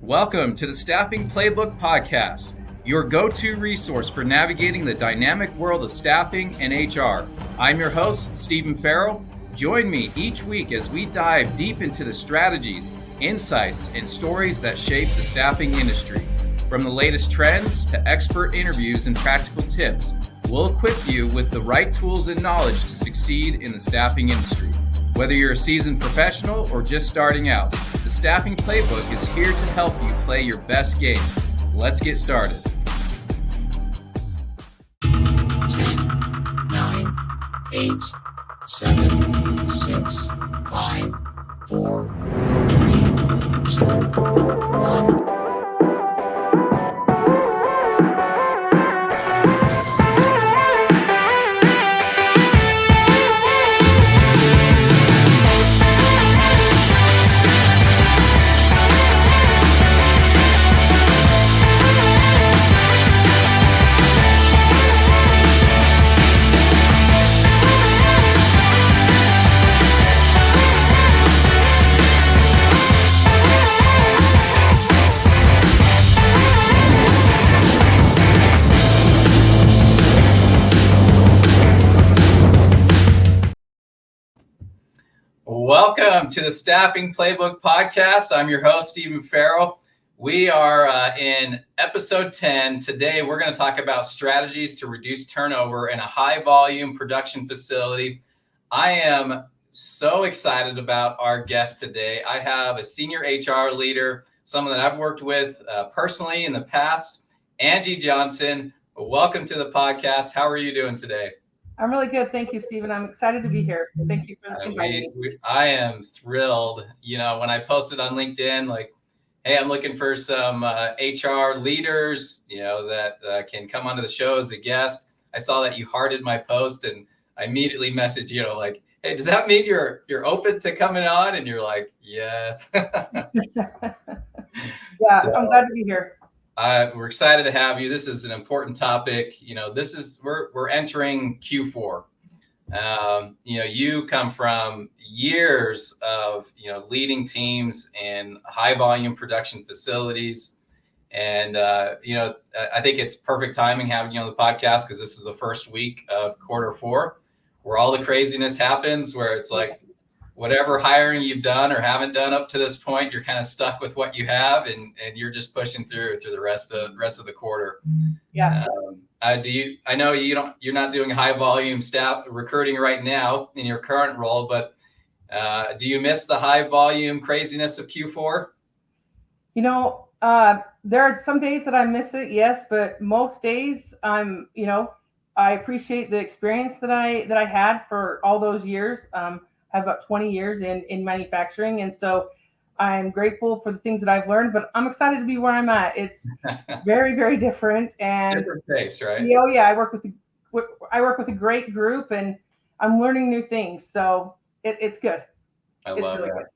Welcome to the Staffing Playbook podcast, your go-to resource for navigating the dynamic world of staffing and HR. I'm your host, Stephen Farrell. Join me each week as we dive deep into the strategies, insights, and stories that shape the staffing industry. From the latest trends to expert interviews and practical tips, we'll equip you with the right tools and knowledge to succeed in the staffing industry. Whether you're a seasoned professional or just starting out, the Staffing Playbook is here to help you play your best game. Let's get started. 10, 9, 8, 7, 6, 5, 4, 3, 2, 1. Welcome to the Staffing Playbook podcast. I'm your host, Stephen Farrell. We are in episode 10. Today, we're going to talk about strategies to reduce turnover in a high-volume production facility. I am so excited about our guest today. I have a senior HR leader, someone that I've worked with personally in the past, Angie Johnson. Welcome to the podcast. How are you doing today? I'm really good. Thank you, Stephen. I'm excited to be here. Thank you for inviting me. I am thrilled. You know, when I posted on LinkedIn, like, hey, I'm looking for some HR leaders, you know, that can come onto the show as a guest. I saw that you hearted my post and I immediately messaged you, like, hey, does that mean you're open to coming on? And you're like, yes. Yeah, So, I'm glad to be here. we're excited to have you. This is an important topic. You know, we're entering Q4. You know, you come from years of, leading teams in high volume production facilities. And, I think it's perfect timing having you on the podcast because this is the first week of Q4 where all the craziness happens, where it's like, whatever hiring you've done or haven't done up to this point, you're kind of stuck with what you have, and you're just pushing through the rest of the quarter. Yeah. I know you're not doing high volume staff recruiting right now in your current role, but do you miss the high volume craziness of Q4? There are some days that I miss it, yes, but most days I appreciate the experience that I had for all those years. I have about 20 years in manufacturing. And so I'm grateful for the things that I've learned, but I'm excited to be where I'm at. It's very, very different. And different pace, right? I work with a great group and I'm learning new things. So it's good. I love that.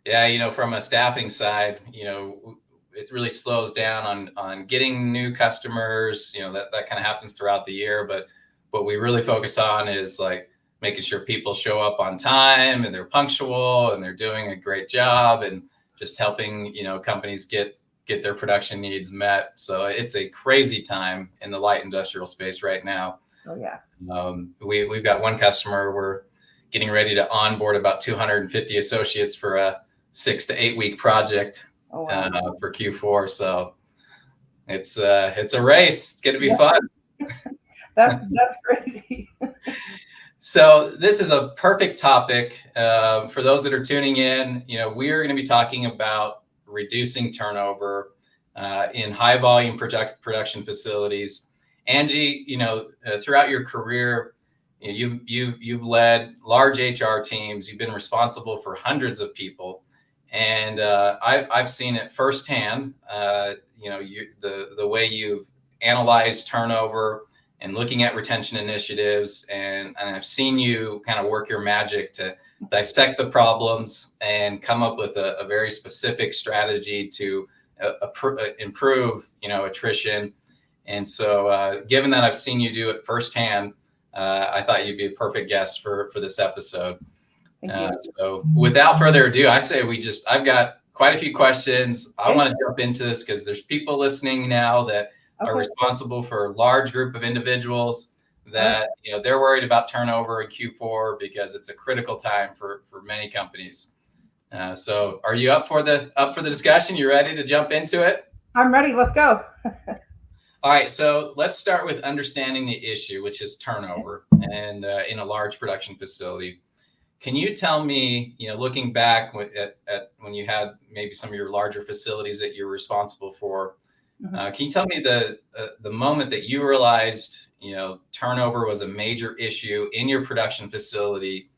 Yeah. From a staffing side, it really slows down on getting new customers, that kind of happens throughout the year. But what we really focus on is like making sure people show up on time and they're punctual and they're doing a great job and just helping, companies get their production needs met. So it's a crazy time in the light industrial space right now. Oh yeah. We've got one customer, we're getting ready to onboard about 250 associates for a 6 to 8 week project. Oh, wow. For Q4. So it's a race. It's going to be fun. That's crazy. So this is a perfect topic for those that are tuning in. We're going to be talking about reducing turnover in high volume production facilities. Angie, throughout your career, you've led large HR teams. You've been responsible for hundreds of people, and I've seen it firsthand. The way you've analyzed turnover and looking at retention initiatives. And I've seen you kind of work your magic to dissect the problems and come up with a very specific strategy to improve, attrition. And so given that I've seen you do it firsthand, I thought you'd be a perfect guest for this episode. So without further ado, I say I've got quite a few questions. I Okay. want to jump into this because there's people listening now that are Okay. responsible for a large group of individuals All right. that, you know, they're worried about turnover in Q4 because it's a critical time for many companies. So are you up for the discussion? You ready to jump into it? I'm ready. Let's go. All right, so let's start with understanding the issue, which is turnover, and in a large production facility. Can you tell me, you know, looking back at when you had maybe some of your larger facilities that you're responsible for, can you tell me the moment that you realized, you know, turnover was a major issue in your production facility,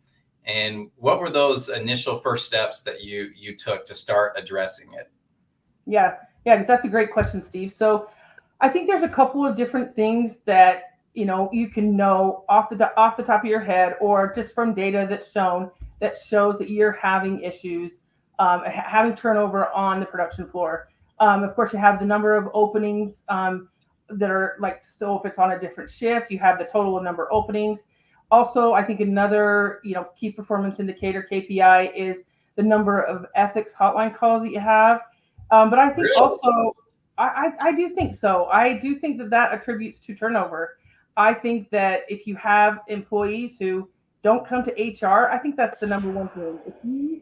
and what were those initial first steps that you took to start addressing it? Yeah, that's a great question, Steve. So I think there's a couple of different things that you can know off the top of your head, or just from data that shows that you're having issues, having turnover on the production floor. Of course, you have the number of openings that are like, so if it's on a different shift, you have the total number of openings. Also, I think another key performance indicator KPI is the number of ethics hotline calls that you have. But I think Really? also, I do think so. I do think that attributes to turnover. I think that if you have employees who don't come to HR, I think that's the number one thing. If you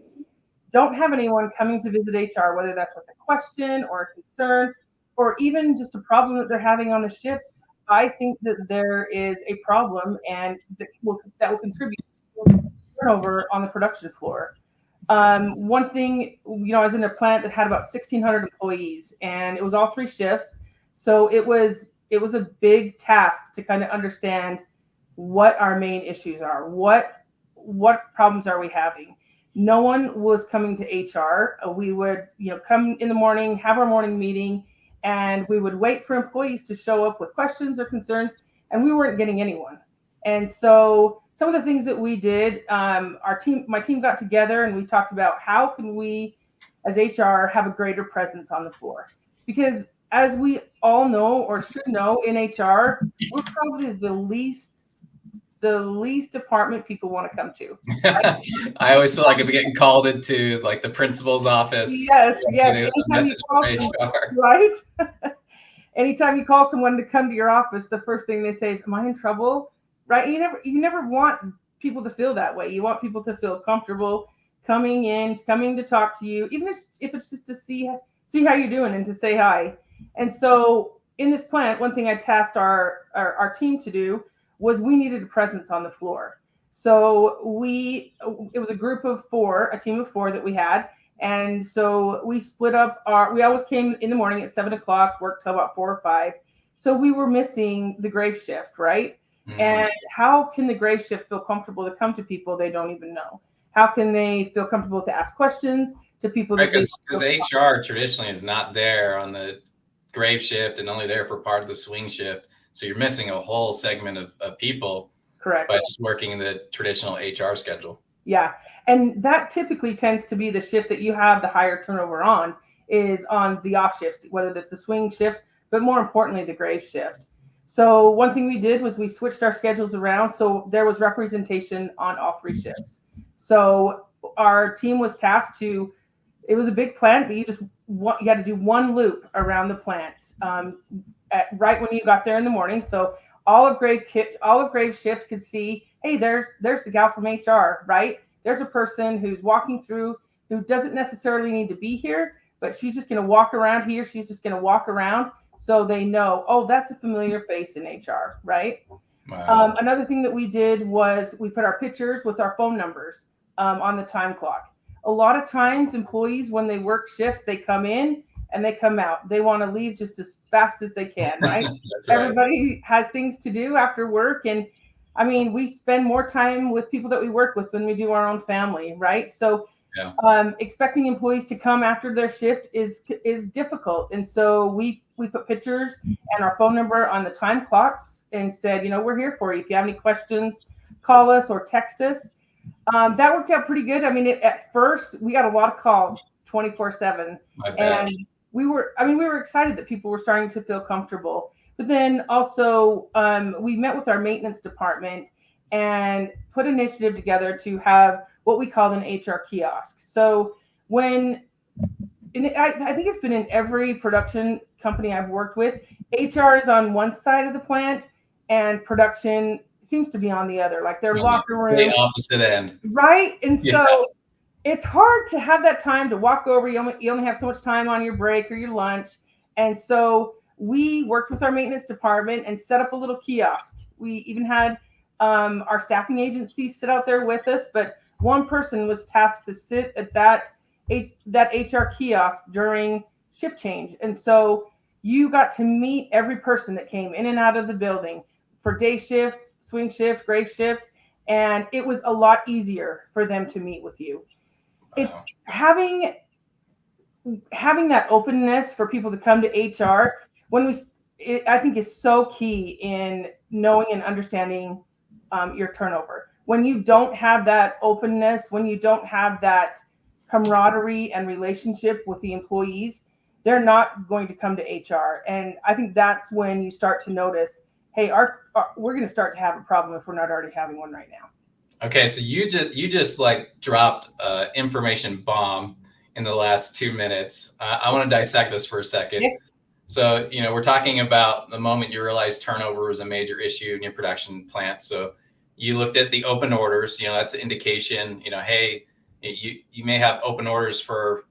don't have anyone coming to visit HR, whether that's with a question or a concern, or even just a problem that they're having on the ship, I think that there is a problem, and that will contribute to turnover on the production floor. One thing, I was in a plant that had about 1,600 employees, and it was all three shifts. So it was a big task to kind of understand what our main issues are. What problems are we having? No one was coming to HR. We would, come in the morning, have our morning meeting, and we would wait for employees to show up with questions or concerns, and we weren't getting anyone. And so some of the things that we did, my team got together and we talked about how can we, as HR, have a greater presence on the floor. Because as we all know or should know in HR, we're probably the least department people want to come to. I always feel like I'm getting called into like the principal's office. Yes, yes. Getting a Anytime you message call from someone, HR. right? Anytime you call someone to come to your office, the first thing they say is, "Am I in trouble?" Right? You never want people to feel that way. You want people to feel comfortable coming to talk to you, even if it's just to see how you're doing and to say hi. And so in this plant, one thing I tasked our team to do was we needed a presence on the floor. So it was a team of four that we had. And so we split up we always came in the morning at 7 o'clock, worked till about 4 or 5. So we were missing the grave shift, right? And how can the grave shift feel comfortable to come to people they don't even know? How can they feel comfortable to ask questions to people that Because HR traditionally is not there on the grave shift and only there for part of the swing shift. So you're missing a whole segment of people. Correct. By just working in the traditional HR schedule. Yeah. And that typically tends to be the shift that you have the higher turnover on, is on the off shifts, whether that's the swing shift, but more importantly, the grave shift. So one thing we did was we switched our schedules around. So there was representation on all three shifts. So our team was tasked it was a big plant, but you had to do one loop around the plant right when you got there in the morning. So all of grave shift could see, hey, there's the gal from HR, right? There's a person who's walking through who doesn't necessarily need to be here, but she's just going to walk around here. She's just going to walk around, so they know, oh, that's a familiar face in HR, right? Wow. Another thing that we did was we put our pictures with our phone numbers on the time clock. A lot of times employees, when they work shifts, they come in and they come out. They want to leave just as fast as they can, right? That's right. Everybody has things to do after work. And I mean, we spend more time with people that we work with than we do our own family, right? So expecting employees to come after their shift is difficult. And so we put pictures and our phone number on the time clocks and said, we're here for you. If you have any questions, call us or text us. That worked out pretty good. I mean, at first we got a lot of calls 24/7, and we were excited that people were starting to feel comfortable. But then also we met with our maintenance department and put an initiative together to have what we called an HR kiosk. So when I think it's been in every production company I've worked with. HR is on one side of the plant, and production seems to be on the other, like their On the locker room, complete opposite end. right? And Yes. so it's hard to have that time to walk over. You only have so much time on your break or your lunch. And so we worked with our maintenance department and set up a little kiosk. We even had our staffing agency sit out there with us, but one person was tasked to sit at that HR kiosk during shift change. And so you got to meet every person that came in and out of the building for day shift, swing shift, grave shift, and it was a lot easier for them to meet with you. It's having that openness for people to come to HR I think is so key in knowing and understanding your turnover. When you don't have that openness, when you don't have that camaraderie and relationship with the employees, they're not going to come to HR. And I think that's when you start to notice, hey, we're going to start to have a problem if we're not already having one right now. Okay, so you just like dropped information bomb in the last 2 minutes. I want to dissect this for a second. Yeah. So, we're talking about the moment you realized turnover was a major issue in your production plant. So you looked at the open orders, that's an indication, hey, you may have open orders for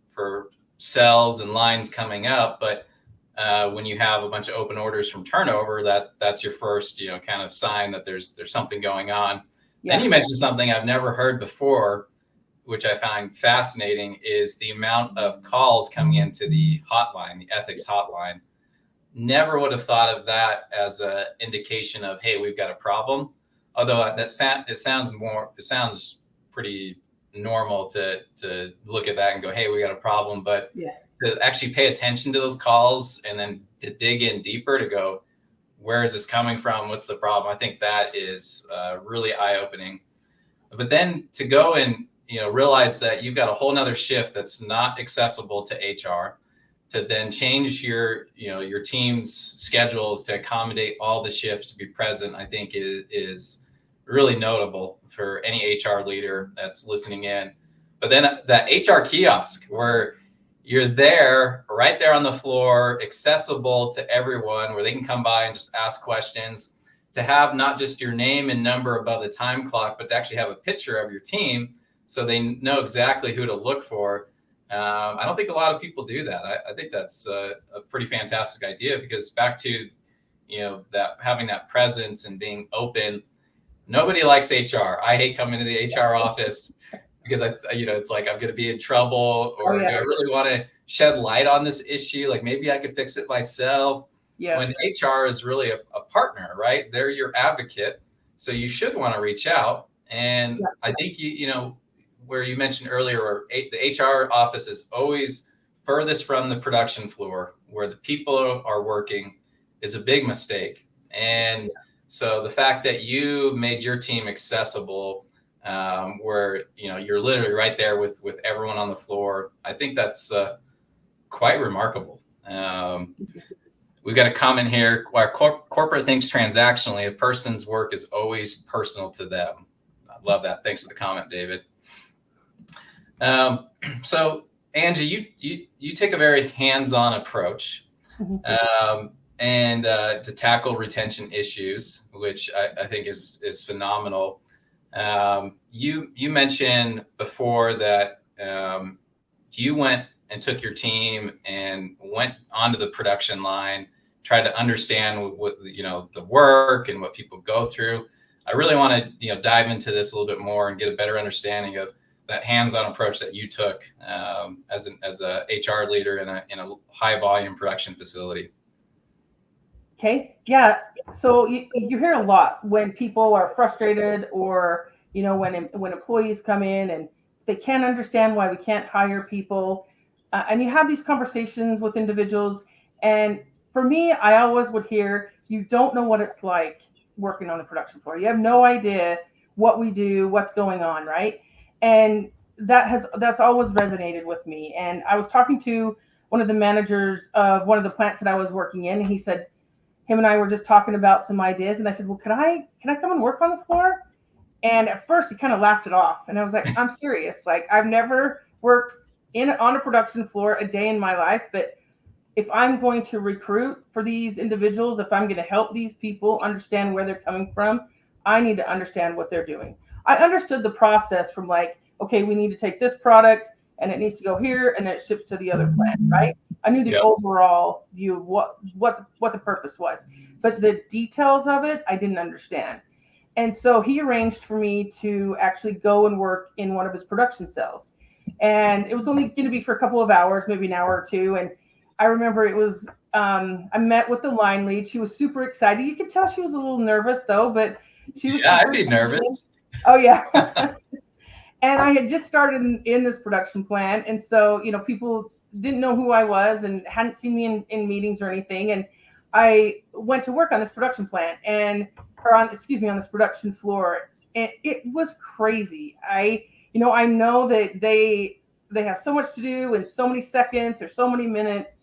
cells and lines coming up, but when you have a bunch of open orders from turnover, that's your first, kind of sign that there's something going on. Yeah. Then you mentioned something I've never heard before, which I find fascinating, is the amount of calls coming into the hotline, the ethics hotline. Never would have thought of that as an indication of, hey, we've got a problem. Although it sounds pretty normal to look at that and go, hey, we got a problem. But to actually pay attention to those calls and then to dig in deeper to go, where is this coming from? What's the problem? I think that is really eye-opening. But then to go and realize that you've got a whole nother shift that's not accessible to HR, to then change your team's schedules to accommodate all the shifts to be present, I think is really notable for any HR leader that's listening in. But then that HR kiosk where you're there, right there on the floor, accessible to everyone, where they can come by and just ask questions, to have not just your name and number above the time clock, but to actually have a picture of your team so they know exactly who to look for. I don't think a lot of people do that. I think that's a pretty fantastic idea, because back to, that having that presence and being open, nobody likes HR. I hate coming to the HR office because it's like, I'm going to be in trouble, or do I really want to shed light on this issue? Like maybe I could fix it myself. Yes. When HR is really a partner, right? They're your advocate. So you should want to reach out. And I think, where you mentioned earlier, where the HR office is always furthest from the production floor where the people are working, is a big mistake. And so the fact that you made your team accessible, where you're literally right there with everyone on the floor, I think that's quite remarkable. We've got a comment here: while corporate thinks transactionally, a person's work is always personal to them. I love that. Thanks for the comment, David. So Angie, you take a very hands-on approach, and to tackle retention issues, which I think is phenomenal. You mentioned before that you went and took your team and went onto the production line, tried to understand what the work and what people go through. I really want to dive into this a little bit more and get a better understanding of that hands-on approach that you took as a HR leader in a high volume production facility. Okay. Yeah. So you hear a lot when people are frustrated, or when employees come in and they can't understand why we can't hire people, and you have these conversations with individuals. And for me, I always would hear, you don't know what it's like working on the production floor. You have no idea what we do, what's going on, right? And that's always resonated with me. And I was talking to one of the managers of one of the plants that I was working in, and he said, him and I were just talking about some ideas, and I said, well, can I come and work on the floor? And at first he kind of laughed it off, and I was like, I'm serious. Like, I've never worked on a production floor a day in my life, but if I'm going to recruit for these individuals, if I'm going to help these people understand where they're coming from, I need to understand what they're doing. I understood the process from like, okay, we need to take this product and it needs to go here and then it ships to the other plant, right? I knew the Yep. overall view of what the purpose was, but the details of it I didn't understand. And so he arranged for me to actually go and work in one of his production cells. And it was only going to be for a couple of hours, maybe an hour or two. And I remember it was, I met with the line lead. She was super excited. You could tell she was a little nervous though, but she was Yeah, super I'd be excited. nervous. Oh, yeah. And I had just started in this production plan. And so, people didn't know who I was and hadn't seen me in meetings or anything. And I went to work on this production plan on this production floor. And it was crazy. I know that they have so much to do in so many seconds or so many minutes.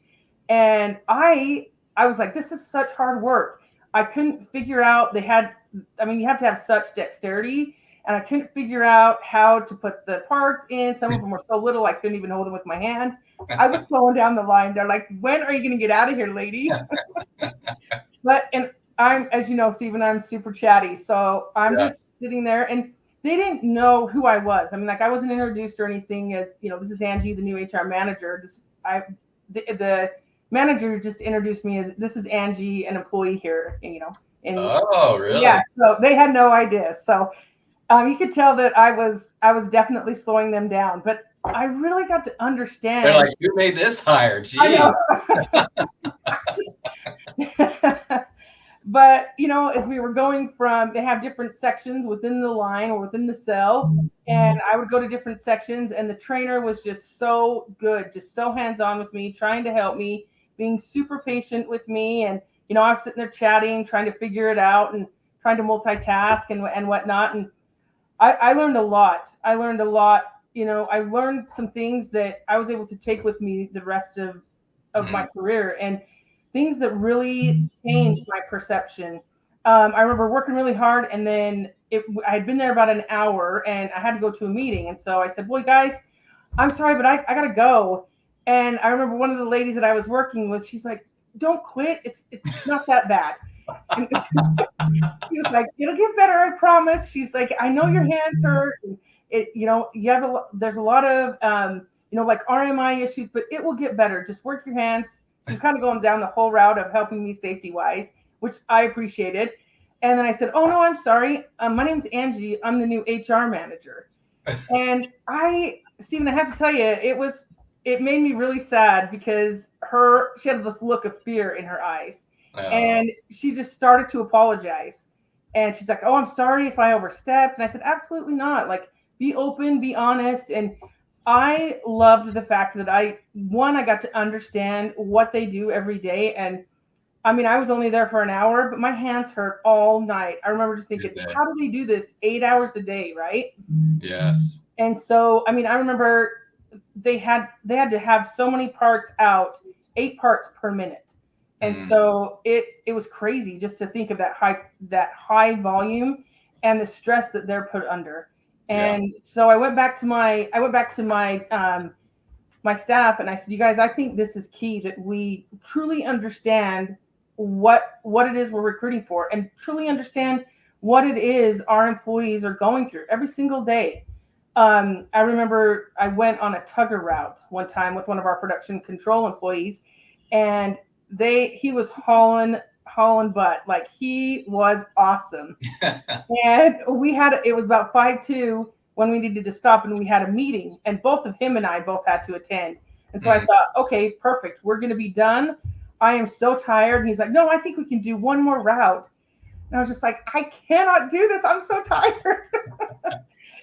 And I was like, this is such hard work. I couldn't figure out you have to have such dexterity, and I couldn't figure out how to put the parts in. Some of them were so little I couldn't even hold them with my hand. I was slowing down the line. They're like, when are you going to get out of here, lady? And I'm, as you know, Stephen, I'm super chatty. So I'm just sitting there, and they didn't know who I was. I mean, like, I wasn't introduced or anything as, this is Angie, the new HR manager. The manager just introduced me as, this is Angie, an employee here, and Oh, really? yeah, so they had no idea. So you could tell that I was definitely slowing them down, but I really got to understand. They're like, who made this hire? Gee. I know. But, as we were going they have different sections within the line or within the cell, and I would go to different sections, and the trainer was just so good, just so hands-on with me, trying to help me, being super patient with me. And, I was sitting there chatting, trying to figure it out and trying to multitask and whatnot. And I learned a lot. I learned some things that I was able to take with me the rest of my career, and things that really changed my perception. I remember working really hard, and then I had been there about an hour, and I had to go to a meeting. And so I said, "Boy, guys, I'm sorry, but I got to go." And I remember one of the ladies that I was working with, she's like, "Don't quit. It's not that bad." And she was like, "It'll get better, I promise." She's like, "I know your hands hurt. And there's a lot of like RMI issues, but it will get better. Just work your hands." I'm kind of going down the whole route of helping me safety wise, which I appreciated. And then I said, "Oh no, I'm sorry. My name's Angie. I'm the new HR manager." And Stephen, I have to tell you, it made me really sad because she had this look of fear in her eyes. And she just started to apologize. And she's like, "Oh, I'm sorry if I overstepped." And I said, "Absolutely not. Like, be open, be honest." And I loved the fact that I got to understand what they do every day. And I mean, I was only there for an hour, but my hands hurt all night. I remember just thinking, how do they do this 8 hours a day, right? Yes. And so, I mean, I remember they had to have so many parts out, 8 parts per minute. And so it was crazy just to think of that high volume and the stress that they're put under. And so I went back to my my staff, and I said, "You guys, I think this is key, that we truly understand what it is we're recruiting for, and truly understand what it is our employees are going through every single day." I remember I went on a tugger route one time with one of our production control employees, and he was hauling butt. Like, he was awesome. And it was about 5:02 when we needed to stop, and we had a meeting, and both of him and I both had to attend. And so I thought, okay, perfect. We're going to be done. I am so tired. And he's like, "No, I think we can do one more route." And I was just like, "I cannot do this. I'm so tired."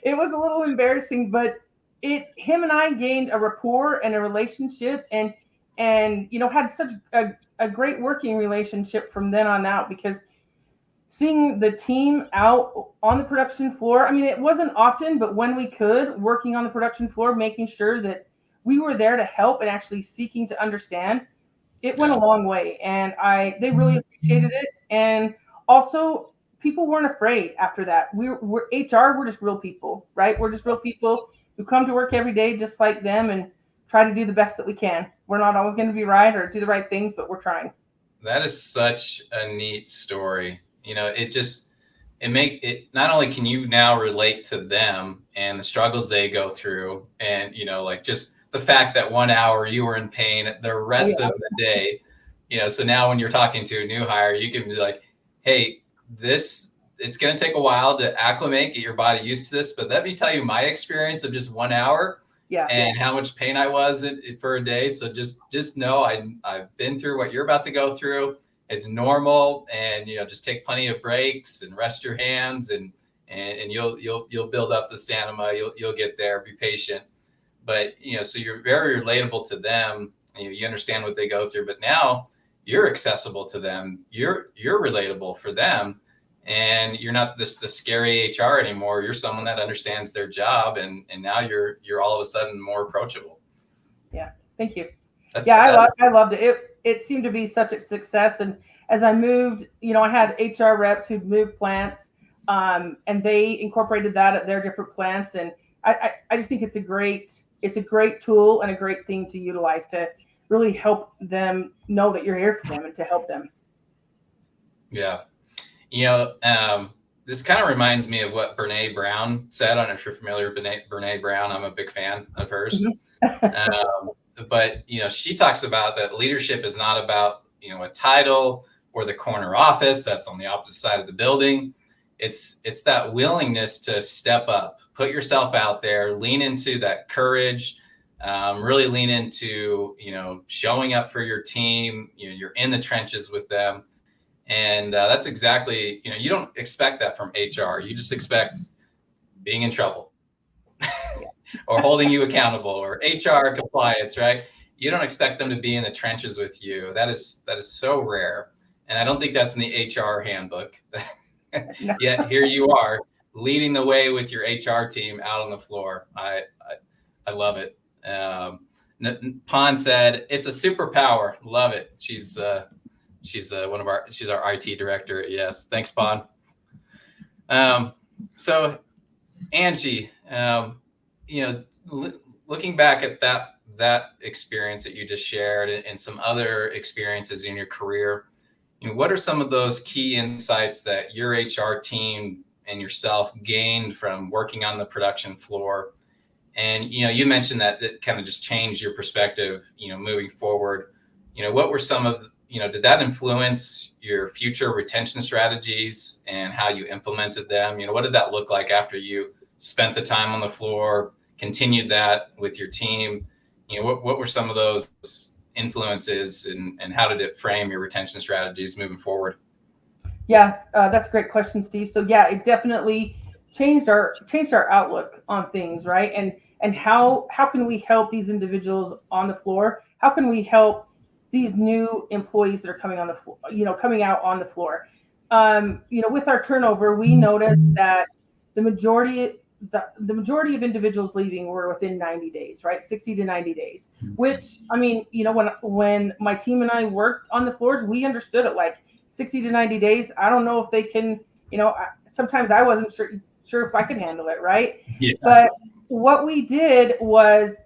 It was a little embarrassing, but him and I gained a rapport and a relationship, and had such a great working relationship from then on out, because seeing the team out on the production floor, I mean, it wasn't often, but when we could, working on the production floor, making sure that we were there to help and actually seeking to understand, it went a long way. And they really appreciated it. And also, people weren't afraid after that. We're HR, we're just real people, right? We're just real people who come to work every day just like them, and try to do the best that we can. We're not always going to be right or do the right things, but we're trying. That is such a neat story. It not only can you now relate to them and the struggles they go through, and like just the fact that 1 hour you were in pain the rest of the day, so now when you're talking to a new hire, you can be like, hey, it's going to take a while to acclimate, get your body used to this, but let me tell you my experience of just 1 hour and how much pain I was for a day. So just know I've been through what you're about to go through. It's normal, and just take plenty of breaks and rest your hands, and you'll build up the stamina. You'll get there. Be patient, but so you're very relatable to them. You understand what they go through, but now you're accessible to them. You're relatable for them, and you're not the scary HR anymore. You're someone that understands their job, and now you're all of a sudden more approachable. Yeah, thank you. I loved it. It seemed to be such a success. And as I moved, I had HR reps who'd moved plants, and they incorporated that at their different plants. And I just think it's a great tool and a great thing to utilize to really help them know that you're here for them and to help them. Yeah. This kind of reminds me of what Brene Brown said. I don't know if you're familiar with Brene Brown. I'm a big fan of hers. But she talks about that leadership is not about a title or the corner office that's on the opposite side of the building. It's that willingness to step up, put yourself out there, lean into that courage, really lean into showing up for your team. You're in the trenches with them, and that's exactly you don't expect that from HR. You just expect being in trouble. Or holding you accountable, or HR compliance, right? You don't expect them to be in the trenches with you. That is so rare. And I don't think that's in the HR handbook. Yet here you are leading the way with your HR team out on the floor. I love it. Pon said, it's a superpower. Love it. She's our IT director. Yes. Thanks, Pon. So Angie, looking back at that experience that you just shared and some other experiences in your career, what are some of those key insights that your HR team and yourself gained from working on the production floor? And you mentioned that kind of just changed your perspective, moving forward. What were some of did that influence your future retention strategies and how you implemented them? What did that look like after you spent the time on the floor, continued that with your team? What were some of those influences, and how did it frame your retention strategies moving forward? Yeah, that's a great question, Steve. So yeah, it definitely changed our outlook on things, right? And how can we help these individuals on the floor? How can we help these new employees that are coming on the floor, coming out on the floor? With our turnover, we noticed that the majority of individuals leaving were within 90 days, right? 60 to 90 days, which, when my team and I worked on the floors, we understood it like 60 to 90 days. I don't know if they can, sometimes I wasn't sure if I could handle it, right? Yeah. But what we did was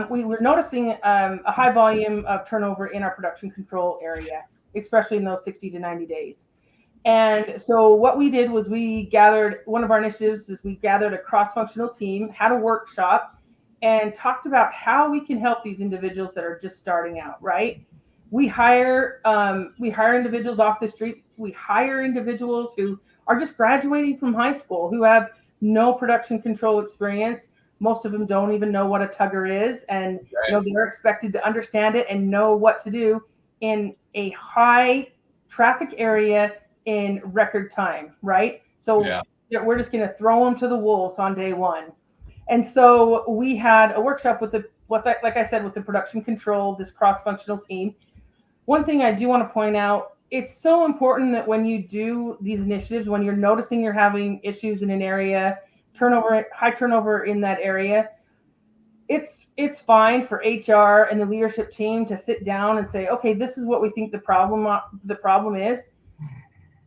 we were noticing a high volume of turnover in our production control area, especially in those 60 to 90 days. And so what we did was one of our initiatives is we gathered a cross-functional team, had a workshop, and talked about how we can help these individuals that are just starting out, right? We hire individuals off the street. We hire individuals who are just graduating from high school, who have no production control experience. Most of them don't even know what a tugger is, and they're expected to understand it and know what to do in a high traffic area in record time, right? So we're just going to throw them to the wolves on day one. And so we had a workshop with the production control, this cross-functional team. One thing I do want to point out, it's so important that when you do these initiatives, when you're noticing you're having issues in an area, high turnover in that area, it's fine for HR and the leadership team to sit down and say, okay, this is what we think the problem is.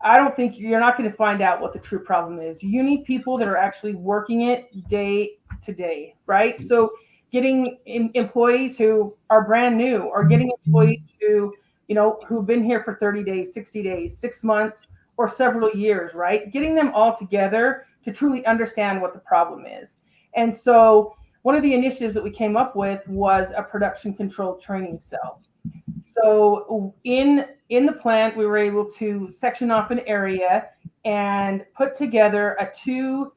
I don't think you're not going to find out what the true problem is. You need people that are actually working it day to day, right? So getting employees who are brand new, or getting employees who, who've been here for 30 days, 60 days, 6 months, or several years, right? Getting them all together to truly understand what the problem is. And so one of the initiatives that we came up with was a production control training cell. So in the plant, we were able to section off an area and put together a 2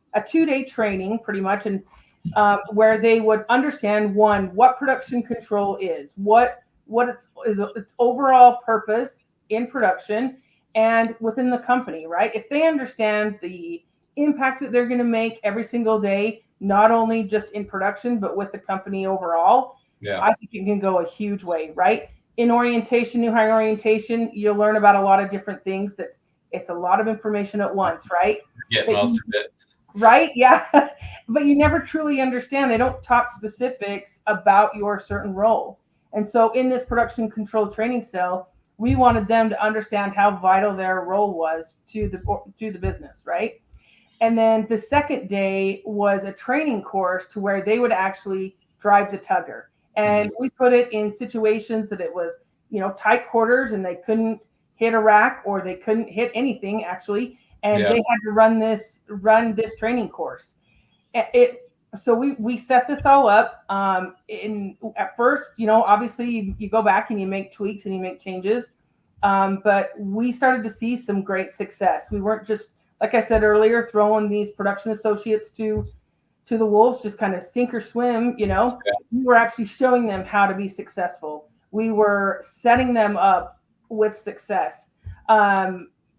day training, pretty much, and where they would understand, one, what production control is, what its overall purpose in production and within the company, right? If they understand the impact that they're going to make every single day, not only just in production but with the company overall, Yeah. I think it can go a huge way, right? In orientation, new hire orientation, you'll learn about a lot of different things. That it's a lot of information at once, right? Get most of it. Right? Yeah. But you never truly understand. They don't talk specifics about your certain role. And so in this production control training cell, we wanted them to understand how vital their role was to the business, right? And then the second day was a training course to where they would actually drive the tugger. And we put it in situations that it was, tight quarters, and they couldn't hit a rack, or they couldn't hit anything actually. And Yeah. they had to run this training course. So we set this all up. At first, obviously you go back and you make tweaks and you make changes. But we started to see some great success. We weren't just, like I said earlier, throwing these production associates to the wolves, just kind of sink or swim. Yeah. We were actually showing them how to be successful. We were setting them up with success.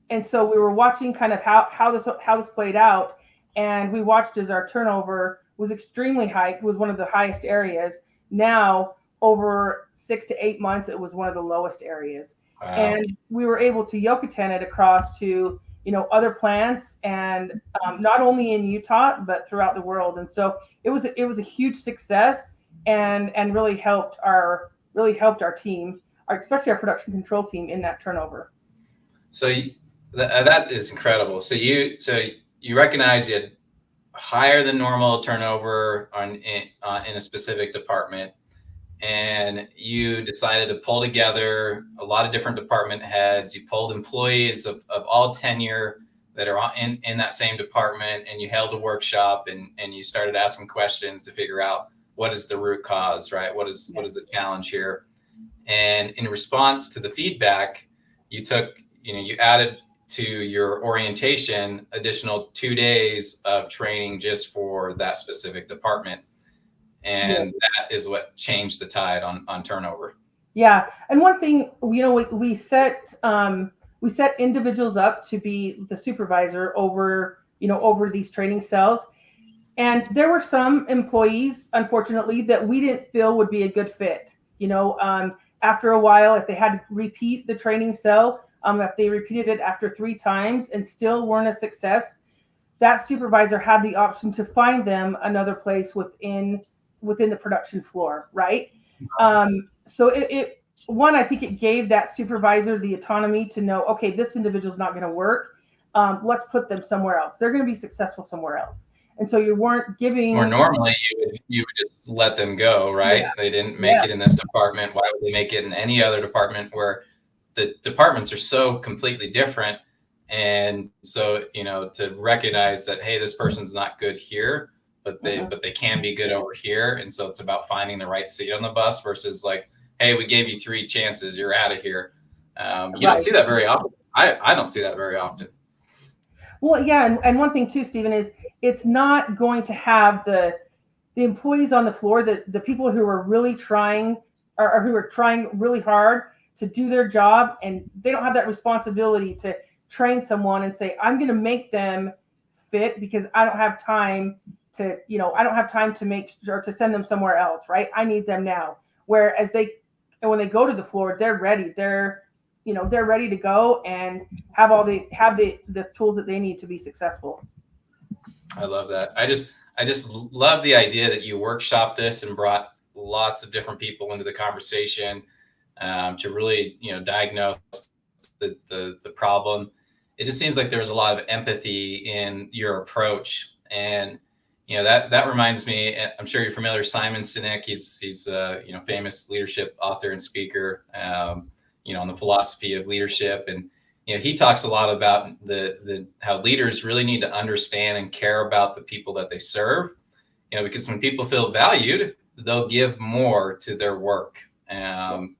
And so we were watching kind of how this played out, and we watched as our turnover was extremely high. It was one of the highest areas. Now, over 6 to 8 months, it was one of the lowest areas. Wow. And we were able to Yokoten it across to other plants, and not only in Utah but throughout the world. And so it was a huge success, and really helped our team, especially our production control team, in that turnover. So that is incredible. So you recognize you had higher than normal turnover in a specific department, and you decided to pull together a lot of different department heads. You pulled employees of all tenure that are in that same department, and you held a workshop, and you started asking questions to figure out what is the root cause, right? What is the challenge here? And in response to the feedback, you added to your orientation additional 2 days of training just for that specific department. And that is what changed the tide on turnover. Yeah. And one thing, we set individuals up to be the supervisor over these training cells. And there were some employees, unfortunately, that we didn't feel would be a good fit. After a while, if they had to repeat the training cell, if they repeated it after 3 times and still weren't a success, that supervisor had the option to find them another place within the production floor, right? So I think it gave that supervisor the autonomy to know, okay, this individual's not going to work. Let's put them somewhere else. They're going to be successful somewhere else. And so you weren't giving. Or normally you would just let them go, right? Yeah. They didn't make it in this department. Why would they make it in any other department where the departments are so completely different? And so, to recognize that, hey, this person's not good here, but they can be good over here. And so it's about finding the right seat on the bus versus like, hey, we gave you 3 chances, you're out of here. You don't see that very often. I don't see that very often. Well, yeah, and one thing too, Stephen, is it's not going to have the employees on the floor, the people who are really trying, or who are trying really hard to do their job, and they don't have that responsibility to train someone and say, I'm going to make them fit because I don't have time to, make sure to send them somewhere else, right? I need them now. Whereas when they go to the floor, they're ready. They're ready to go and have the tools that they need to be successful. I love that. I just love the idea that you workshopped this and brought lots of different people into the conversation to really, diagnose the problem. It just seems like there was a lot of empathy in your approach, and that reminds me. I'm sure you're familiar with Simon Sinek. He's famous leadership author and speaker. On the philosophy of leadership, and he talks a lot about the how leaders really need to understand and care about the people that they serve. Because when people feel valued, they'll give more to their work. And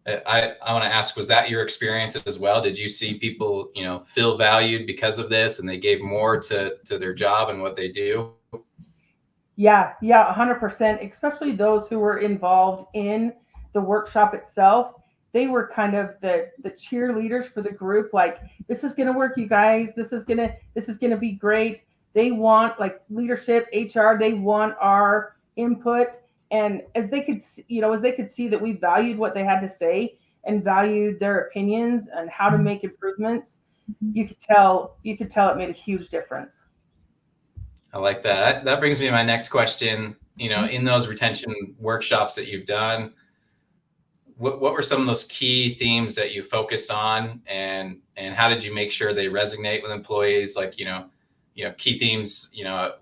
I want to ask, was that your experience as well? Did you see people, feel valued because of this, and they gave more to their job and what they do? Yeah, 100%. Especially those who were involved in the workshop itself. They were kind of the cheerleaders for the group. Like, this is gonna work, you guys. This is gonna be great. They want, like, leadership, HR. They want our input. And as they could see that we valued what they had to say and valued their opinions and how to make improvements, you could tell it made a huge difference. I like that. That brings me to my next question. In those retention workshops that you've done, what were some of those key themes that you focused on, and how did you make sure they resonate with employees? Like, key themes,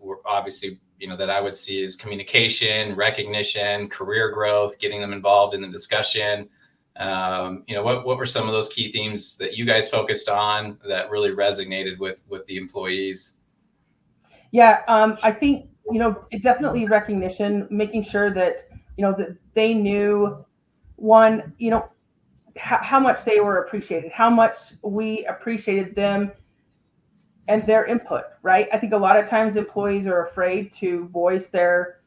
were obviously, that I would see is communication, recognition, career growth, getting them involved in the discussion. What were some of those key themes that you guys focused on that really resonated with the employees? Yeah, I think, definitely recognition, making sure that, that they knew, one, how much they were appreciated, how much we appreciated them and their input, right? I think a lot of times employees are afraid to voice their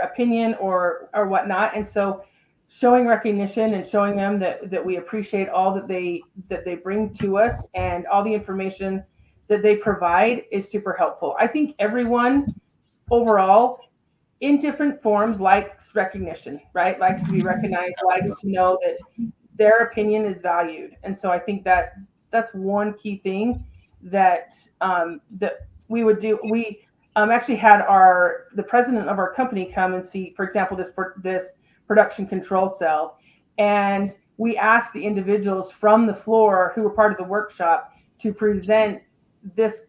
opinion or whatnot. And so showing recognition and showing them that we appreciate all that they bring to us and all the information that they provide is super helpful. I think everyone overall, in different forms, likes recognition, right? Likes to be recognized, likes to know that their opinion is valued. And so I think that's one key thing that that we would do. We actually had the president of our company come and see, for example, this production control cell, and we asked the individuals from the floor who were part of the workshop to present this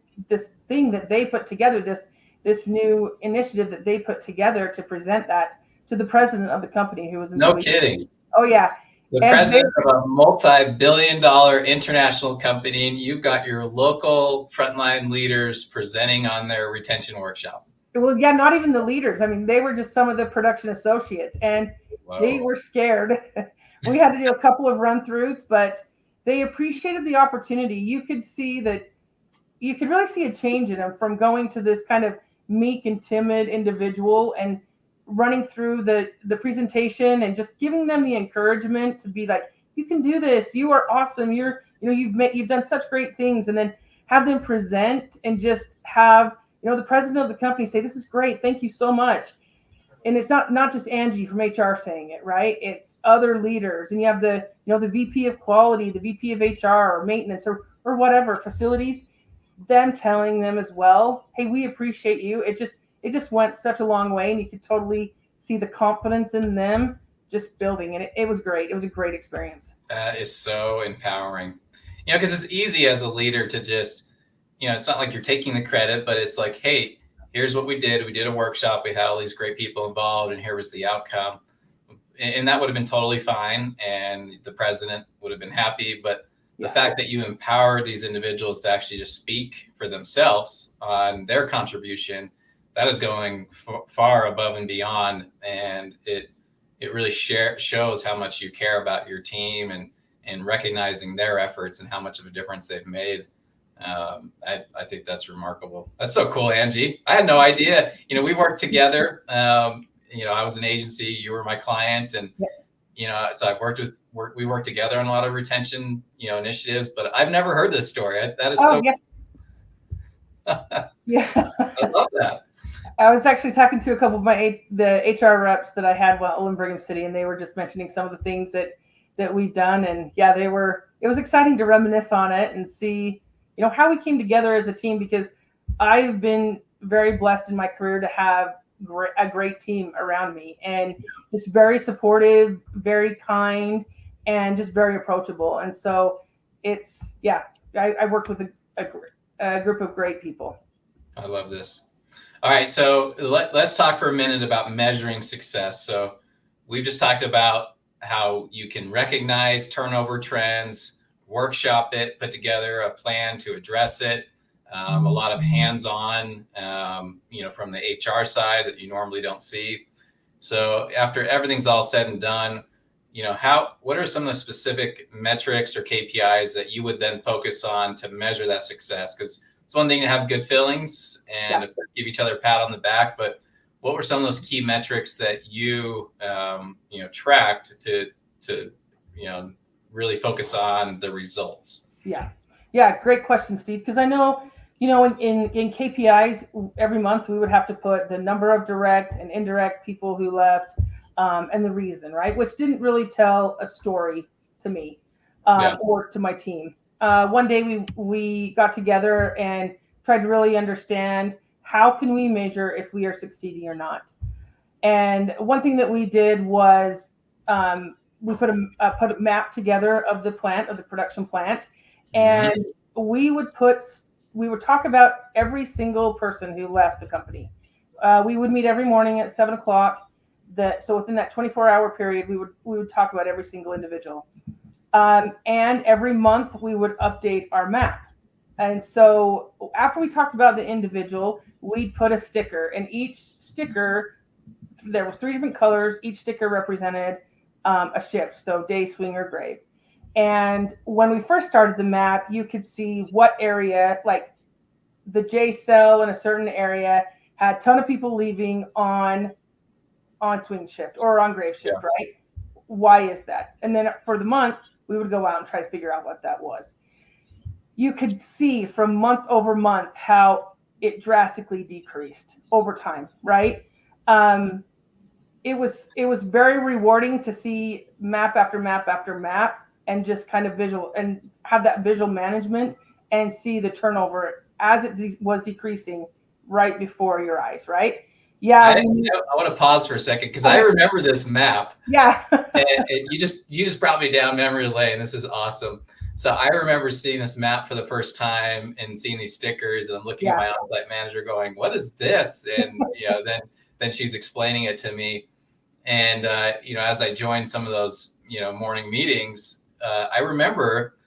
thing that they put together, this new initiative that they put together, to present that to the president of the company, who was in No kidding. Oh yeah. The president of a multi-billion-dollar international company, and you've got your local frontline leaders presenting on their retention workshop. Well, yeah, not even the leaders. I mean, they were just some of the production associates, and they were scared. We had to do a couple of run-throughs, but they appreciated the opportunity. You could really see a change in them from going to this kind of meek and timid individual and running through the presentation and just giving them the encouragement to be like, you can do this, you are awesome, you've done such great things, and then have them present and just have the president of the company say, this is great, thank you so much. And it's not just Angie from HR saying it, right? It's other leaders, and you have the VP of quality, the VP of HR or maintenance or whatever, facilities, them telling them as well, hey, we appreciate you. It just went such a long way, and you could totally see the confidence in them just building. And it was great. It was a great experience. That is so empowering. Because it's easy as a leader to just, it's not like you're taking the credit, but it's like, hey, here's what we did. We did a workshop. We had all these great people involved, and here was the outcome. And that would have been totally fine, and the president would have been happy. But the fact that you empower these individuals to actually just speak for themselves on their contribution, that is going far above and beyond. And it really shows how much you care about your team and recognizing their efforts and how much of a difference they've made. I think that's remarkable. That's so cool, Angie. I had no idea. We worked together. I was an agency, you were my client, and so we worked together on a lot of retention, initiatives, but I've never heard this story. That is yeah. I love that. I was actually talking to a couple of the HR reps that I had while in Brigham City, and they were just mentioning some of the things that we've done. And yeah, it was exciting to reminisce on it and see, how we came together as a team, because I've been very blessed in my career to have a great team around me, and just very supportive, very kind, and just very approachable. And so I worked with a group of great people. I love this. All right, so let's talk for a minute about measuring success. So we've just talked about how you can recognize turnover trends, workshop it, put together a plan to address it. A lot of hands-on, from the HR side that you normally don't see. So after everything's all said and done, what are some of the specific metrics or KPIs that you would then focus on to measure that success? Because it's one thing to have good feelings and give each other a pat on the back, but what were some of those key metrics that you tracked to really focus on the results? Yeah, great question, Steve. Because I know, in KPIs every month we would have to put the number of direct and indirect people who left, and the reason, right? Which didn't really tell a story to me, or to my team. One day we got together and tried to really understand how can we measure if we are succeeding or not. And one thing that we did was, we put a map together of the production plant, and we would talk about every single person who left the company. We would meet every morning at 7 o'clock. So within that 24-hour period, we would talk about every single individual. And every month we would update our map. And so after we talked about the individual, we'd put a sticker, and each sticker, there were 3 different colors. Each sticker represented a shift, so day, swing, or grave. And when we first started the map, you could see what area, like the J cell in a certain area, had a ton of people leaving on swing shift or on grave shift, right? Why is that? And then for the month, we would go out and try to figure out what that was. You could see from month over month how it drastically decreased over time, right? It was very rewarding to see map after map after map, and just kind of visual and have that visual management and see the turnover as it was decreasing right before your eyes, right? Yeah. I want to pause for a second because I remember this map. Yeah. And you just brought me down memory lane. This is awesome. So I remember seeing this map for the first time and seeing these stickers, and I'm looking at my on-site manager going, "What is this?" And then she's explaining it to me. And as I joined some of those morning meetings, I remember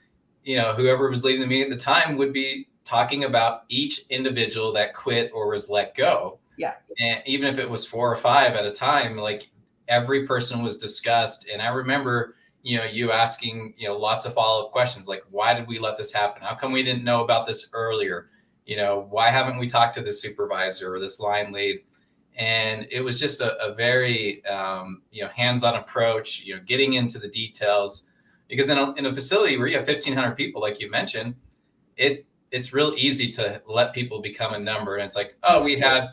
whoever was leading the meeting at the time would be talking about each individual that quit or was let go. Yeah. And even if it was 4 or 5 at a time, like every person was discussed. And I remember you asking lots of follow-up questions, like, why did we let this happen? How come we didn't know about this earlier? Why haven't we talked to the supervisor or this line lead? And it was just a very hands-on approach, getting into the details, because in a facility where you have 1,500 people, like you mentioned, it's real easy to let people become a number. And it's like, oh, we had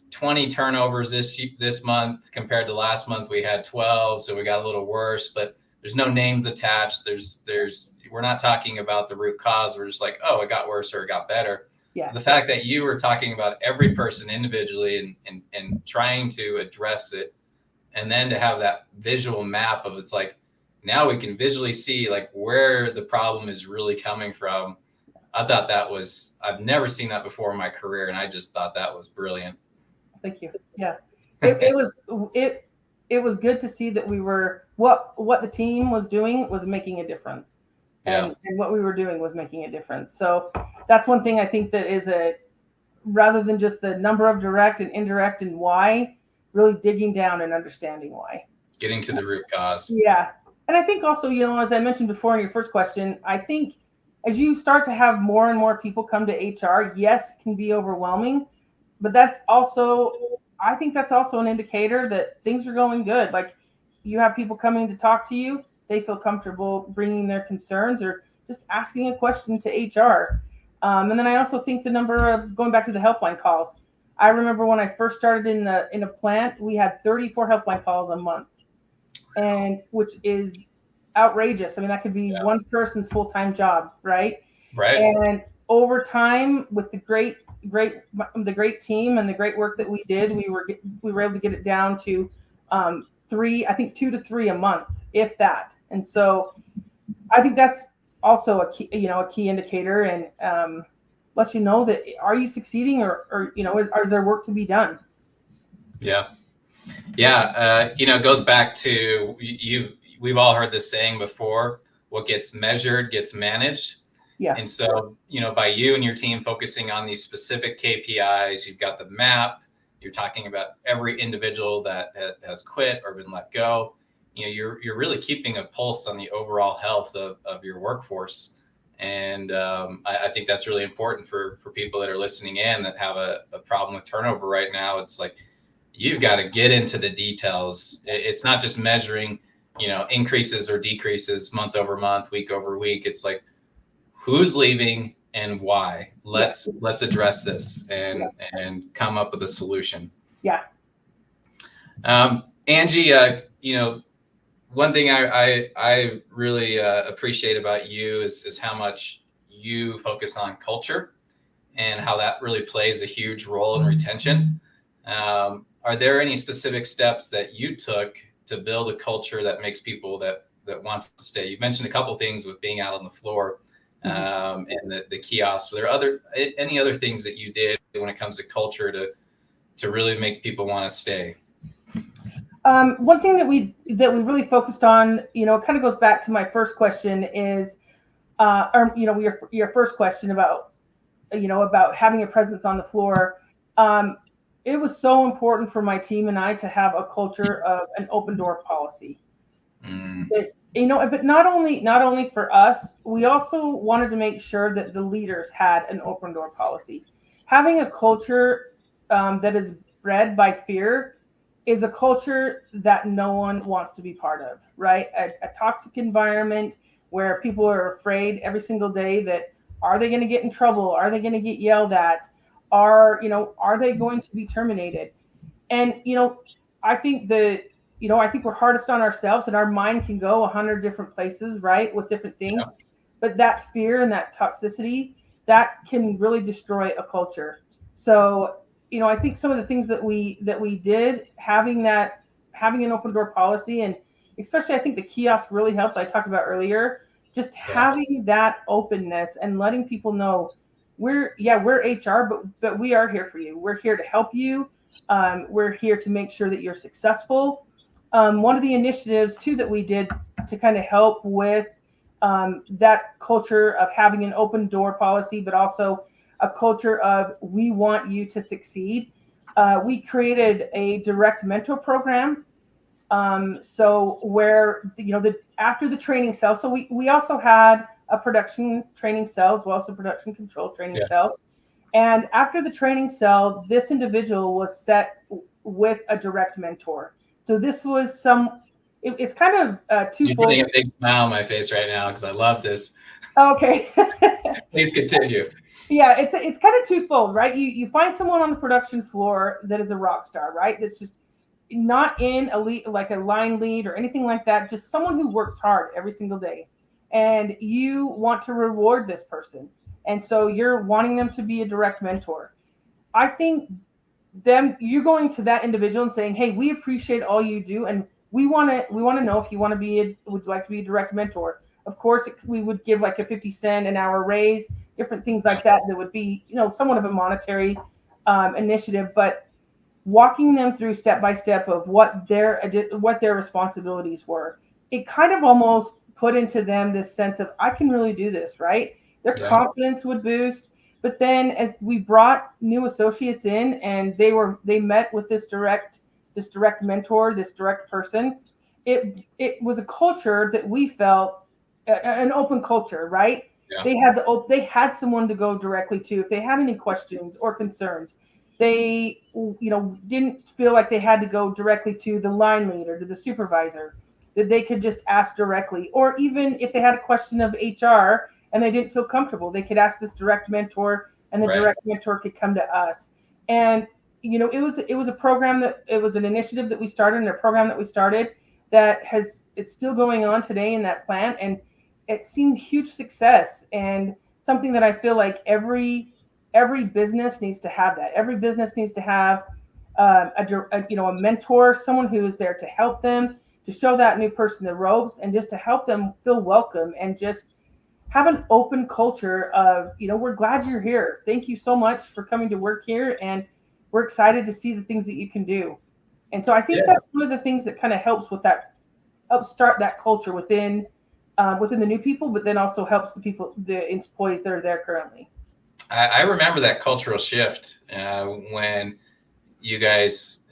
20 turnovers this month compared to last month we had 12, so we got a little worse, but there's no names attached. We're not talking about the root cause. We're just like, oh, it got worse or it got better. Yeah. The fact that you were talking about every person individually and trying to address it, and then to have that visual map of, it's like, now we can visually see like where the problem is really coming from. I thought I've never seen that before in my career, and I just thought that was brilliant. Thank you. Yeah, it was good to see that we were what the team was doing was making a difference, and what we were doing was making a difference. So that's one thing I think that is rather than just the number of direct and indirect and why, really digging down and understanding why. Getting to the root cause. Yeah, and I think also, as I mentioned before in your first question, I think as you start to have more and more people come to HR, yes, it can be overwhelming. But I think that's also an indicator that things are going good. Like, you have people coming to talk to you, they feel comfortable bringing their concerns or just asking a question to HR. And then I also think the number of, going back to the helpline calls, I remember when I first started in a plant, we had 34 helpline calls a month, and which is outrageous. I mean, that could be one person's full-time job, right? Right. And over time, with the great team and the great work that we did, we were able to get it down to 2 to 3 a month, if that. And so I think that's also a key indicator. And let you know that are you succeeding, or is there work to be done? Yeah. Yeah. It goes back to we've all heard this saying before: what gets measured gets managed. Yeah. And so, by you and your team focusing on these specific KPIs, you've got the map, you're talking about every individual that has quit or been let go. You're really keeping a pulse on the overall health of your workforce. And I think that's really important for people that are listening in that have a problem with turnover right now. It's like, you've got to get into the details. It's not just measuring, increases or decreases month over month, week over week. It's like, who's leaving and why. Let's address this and Yes. come up with a solution. Yeah. Angie, one thing I really appreciate about you is how much you focus on culture and how that really plays a huge role in retention. Are there any specific steps that you took to build a culture that makes people that want to stay? You mentioned a couple of things with being out on the floor, and the kiosks. Were there any other things that you did when it comes to culture to really make people want to stay? One thing that we really focused on, it kind of goes back to my first question is, your first question about, about having a presence on the floor. It was so important for my team and I to have a culture of an open door policy. But not only for us, we also wanted to make sure that the leaders had an open door policy. Having a culture that is bred by fear is a culture that no one wants to be part of, right? A toxic environment where people are afraid every single day that, are they going to get in trouble? Are they going to get yelled at? Are they going to be terminated? And I think I think we're hardest on ourselves, and our mind can go 100 different places, right, with different things. Yeah. But that fear and that toxicity, that can really destroy a culture. So, I think some of the things that we did, having an open door policy, and especially I think the kiosk really helped. I talked about earlier, just having that openness and letting people know we're HR, but we are here for you. We're here to help you. We're here to make sure that you're successful. One of the initiatives too that we did to kind of help with that culture of having an open door policy, but also a culture of we want you to succeed. We created a direct mentor program. So where after the training cell, so we also had a production training cell as well as a production control training cell. And after the training cell, this individual was set with a direct mentor. So this was it's kind of twofold. You're putting a big smile on my face right now because I love this. Okay. Please continue. Yeah, it's kind of twofold, right? You find someone on the production floor that is a rock star, right? That's just not in a lead, like a line lead or anything like that, just someone who works hard every single day. And you want to reward this person. And so you're wanting them to be a direct mentor. I think you going to that individual and saying, "Hey, we appreciate all you do, and we want to know if you would like to be a direct mentor." Of course, we would give like a 50 cent an hour raise, different things like that. That would be, somewhat of a monetary initiative, but walking them through step by step of what their responsibilities were. It kind of almost put into them this sense of, I can really do this, right? Their confidence would boost. But then as we brought new associates in and they met with this direct mentor, this direct person, it was a culture that we felt an open culture, right? Yeah. They had someone to go directly to if they had any questions or concerns. They didn't feel like they had to go directly to the line leader, to the supervisor, that they could just ask directly. Or even if they had a question of HR and they didn't feel comfortable, they could ask this direct mentor, and the direct mentor could come to us. And it was a program it was an initiative that we started, and a program that we started that it's still going on today in that plant, and it's seen huge success, and something that I feel like every business needs to have that. Every business needs to have a mentor, someone who is there to help them, to show that new person the ropes, and just to help them feel welcome, and just have an open culture of, we're glad you're here. Thank you so much for coming to work here, and we're excited to see the things that you can do. And so I think Yeah. that's one of the things that kind of helps with that, helps start that culture within the new people, but then also helps the employees that are there currently. I remember that cultural shift when you guys,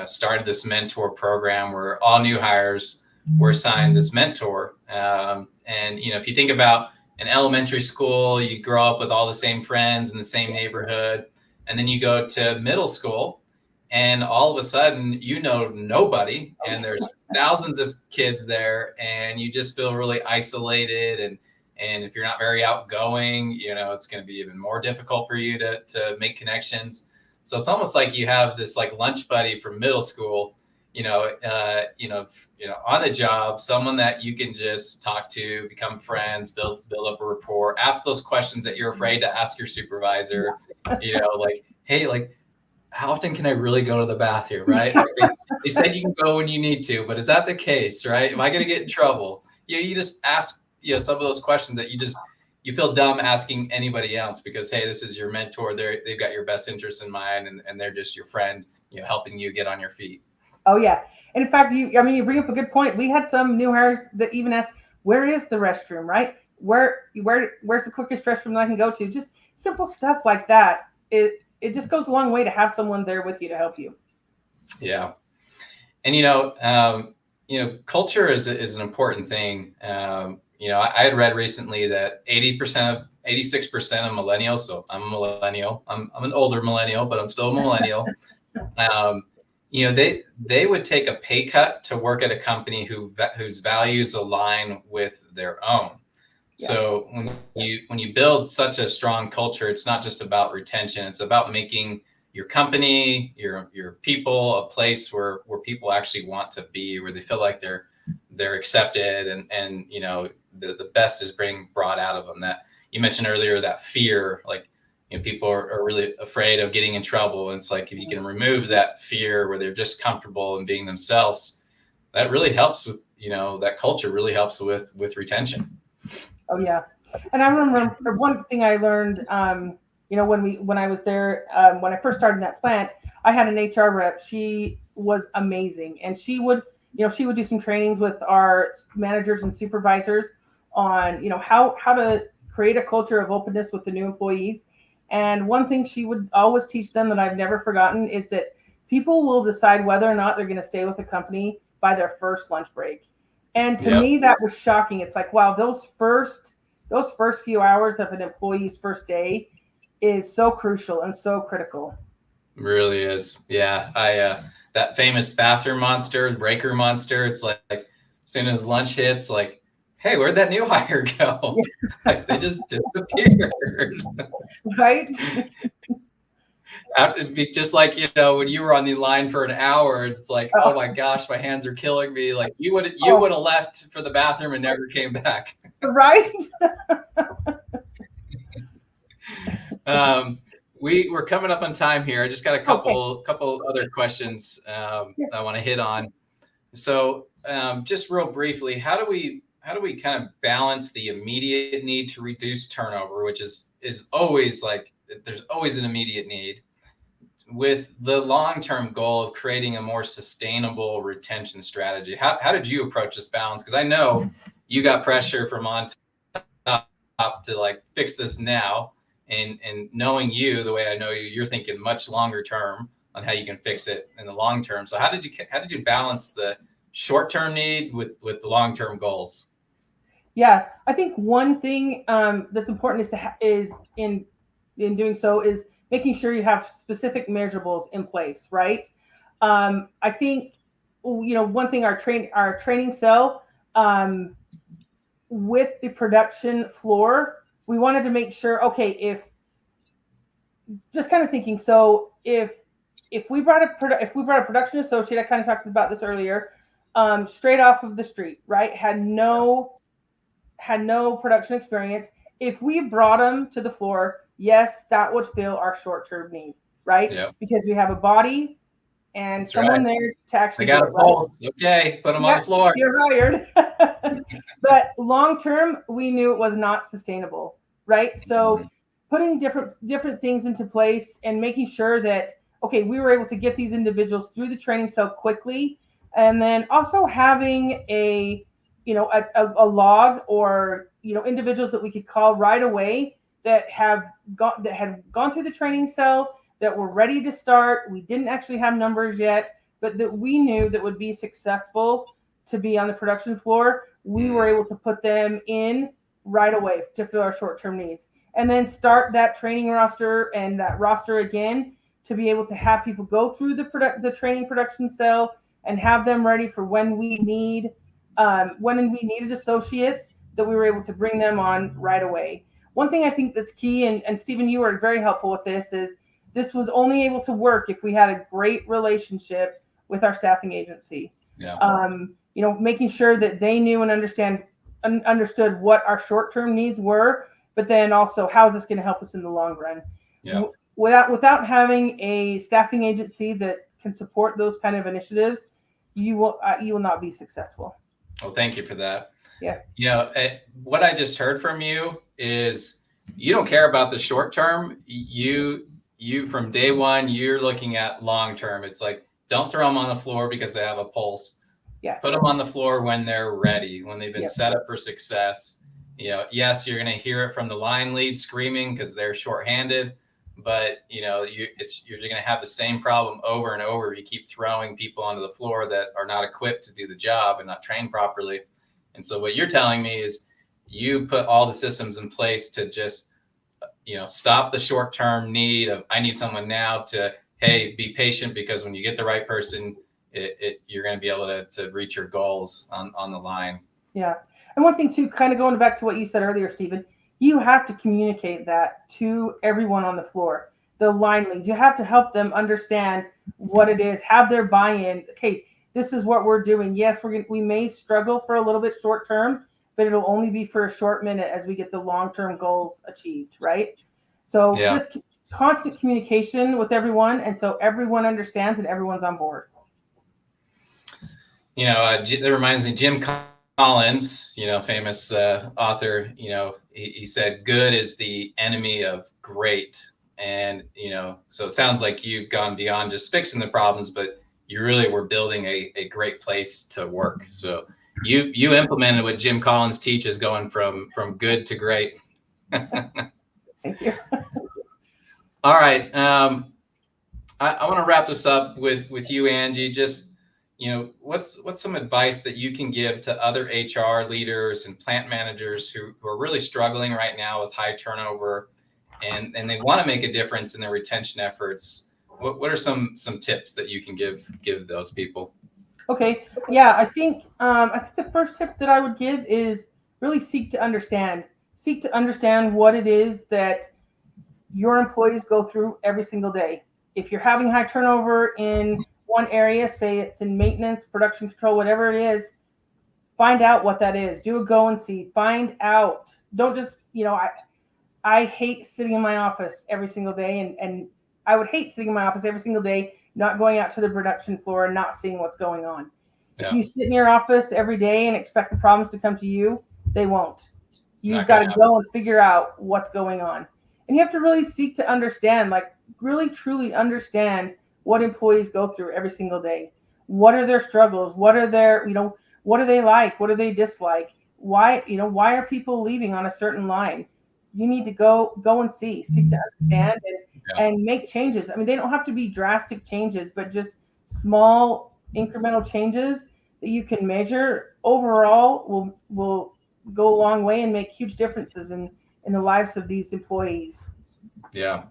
started this mentor program where all new hires were assigned this mentor. And if you think about an elementary school, you grow up with all the same friends in the same neighborhood, and then you go to middle school, and all of a sudden you know nobody, and there's thousands of kids there, and you just feel really isolated. And if you're not very outgoing, it's going to be even more difficult for you to make connections. So it's almost like you have this like lunch buddy from middle school, on the job, someone that you can just talk to, become friends, build up a rapport, ask those questions that you're afraid to ask your supervisor, like, hey, like, how often can I really go to the bathroom, right? They said you can go when you need to, but is that the case, right? Am I going to get in trouble? You just ask, some of those questions that you feel dumb asking anybody else, because, hey, this is your mentor. They've got your best interests in mind, and they're just your friend, helping you get on your feet. Oh yeah. And in fact, you bring up a good point. We had some new hires that even asked, where is the restroom, right? Where's the quickest restroom that I can go to? Just simple stuff like that. It just goes a long way to have someone there with you to help you. Yeah. And, culture is an important thing. I had read recently that 86% of millennials, so I'm a millennial, I'm an older millennial, but I'm still a millennial. They would take a pay cut to work at a company whose values align with their own. Yeah. So when you build such a strong culture, it's not just about retention. It's about making your company, your people, a place where people actually want to be, where they feel like they're accepted, and the best is being brought out of them. That you mentioned earlier, that fear, like, people are really afraid of getting in trouble. And it's like, if you can remove that fear where they're just comfortable in being themselves, that really helps with, that culture really helps with retention. Oh yeah. And I remember one thing I learned, when I was there, when I first started in that plant, I had an HR rep. She was amazing. And she would do some trainings with our managers and supervisors on, how to create a culture of openness with the new employees. And one thing she would always teach them that I've never forgotten is that people will decide whether or not they're going to stay with the company by their first lunch break. And to me, that was shocking. It's like, wow, those first few hours of an employee's first day is so crucial and so critical. It really is. Yeah. That famous bathroom monster, breaker monster. It's like as soon as lunch hits, like, hey, where'd that new hire go? Like, they just disappeared. Right? It'd be just like, when you were on the line for an hour, it's like, oh my gosh, my hands are killing me. Like, you would have left for the bathroom and never came back. Right? We're coming up on time here. I just got a couple other questions I want to hit on. So just real briefly, how do we kind of balance the immediate need to reduce turnover, which is always like, there's always an immediate need, with the long-term goal of creating a more sustainable retention strategy? How did you approach this balance? Because I know you got pressure from on top to like fix this now, and knowing you the way I know you, you're thinking much longer term on how you can fix it in the long term. So how did you balance the short-term need with the long-term goals? Yeah, I think one thing that's important is in doing so is making sure you have specific measurables in place, right? I think one thing our training cell, with the production floor, we wanted to make sure, okay, if just kind of thinking, so if we brought a production associate, I kind of talked about this earlier, straight off of the street, right, had no production experience. If we brought them to the floor, yes, that would fill our short-term need, right? Yep. Because we have a body and That's someone right there to actually I got a pulse. Right? Okay, put them on the floor. You're hired. But long term, we knew it was not sustainable, right? So putting different things into place and making sure that, okay, we were able to get these individuals through the training so quickly, and then also having a, a log, or individuals that we could call right away that had gone through the training cell, that were ready to start. We didn't actually have numbers yet, but that we knew that would be successful to be on the production floor. We were able to put them in right away to fill our short-term needs, and then start that training roster and that roster again, to be able to have people go through the training production cell and have them ready for when we needed associates, that we were able to bring them on right away. One thing I think that's key, and Stephen, you were very helpful with this, is this was only able to work if we had a great relationship with our staffing agency. Yeah. Making sure that they knew and understood what our short-term needs were, but then also, how is this going to help us in the long run? Yeah. Without having a staffing agency that can support those kind of initiatives, you will not be successful. Well, thank you for that. Yeah. What I just heard from you is you don't care about the short term. You from day one, you're looking at long term. It's like, don't throw them on the floor because they have a pulse. Yeah. Put them on the floor when they're ready, when they've been Yep. set up for success. Yes, you're going to hear it from the line lead screaming because they're shorthanded, but you're going to have the same problem over and over. You keep throwing people onto the floor that are not equipped to do the job and not trained properly. And so what you're telling me is you put all the systems in place to just, stop the short-term need of, I need someone now, to, hey, be patient, because when you get the right person, you're going to be able to reach your goals on the line. Yeah. And one thing too, kind of going back to what you said earlier, Stephen, you have to communicate that to everyone on the floor, the line leads. You have to help them understand what it is, have their buy-in. Okay, this is what we're doing. Yes, we may struggle for a little bit short term, but it'll only be for a short minute as we get the long-term goals achieved, right? So Just constant communication with everyone, and so everyone understands and everyone's on board. That reminds me, Jim Collins, famous author, he said, good is the enemy of great. And, so it sounds like you've gone beyond just fixing the problems, but you really were building a great place to work. So you implemented what Jim Collins teaches, going from good to great. Thank you. All right. I want to wrap this up with you, Angie. Just, what's some advice that you can give to other HR leaders and plant managers who are really struggling right now with high turnover, and they want to make a difference in their retention efforts? What are some tips that you can give those people? Okay. Yeah, I think the first tip that I would give is really seek to understand what it is that your employees go through every single day. If you're having high turnover in one area, say it's in maintenance, production control, whatever it is, find out what that is. Do a go and see. Find out. Don't just, I hate sitting in my office every single day, and I would hate sitting in my office every single day, not going out to the production floor and not seeing what's going on. Yeah. If you sit in your office every day and expect the problems to come to you, they won't. You've got to go and figure out what's going on. And you have to really seek to understand, like really truly understand what employees go through every single day. What are their struggles? What are their, what do they like? What do they dislike? Why are people leaving on a certain line? You need to go and seek to understand and make changes. I mean, they don't have to be drastic changes, but just small incremental changes that you can measure overall will go a long way and make huge differences in the lives of these employees. Yeah.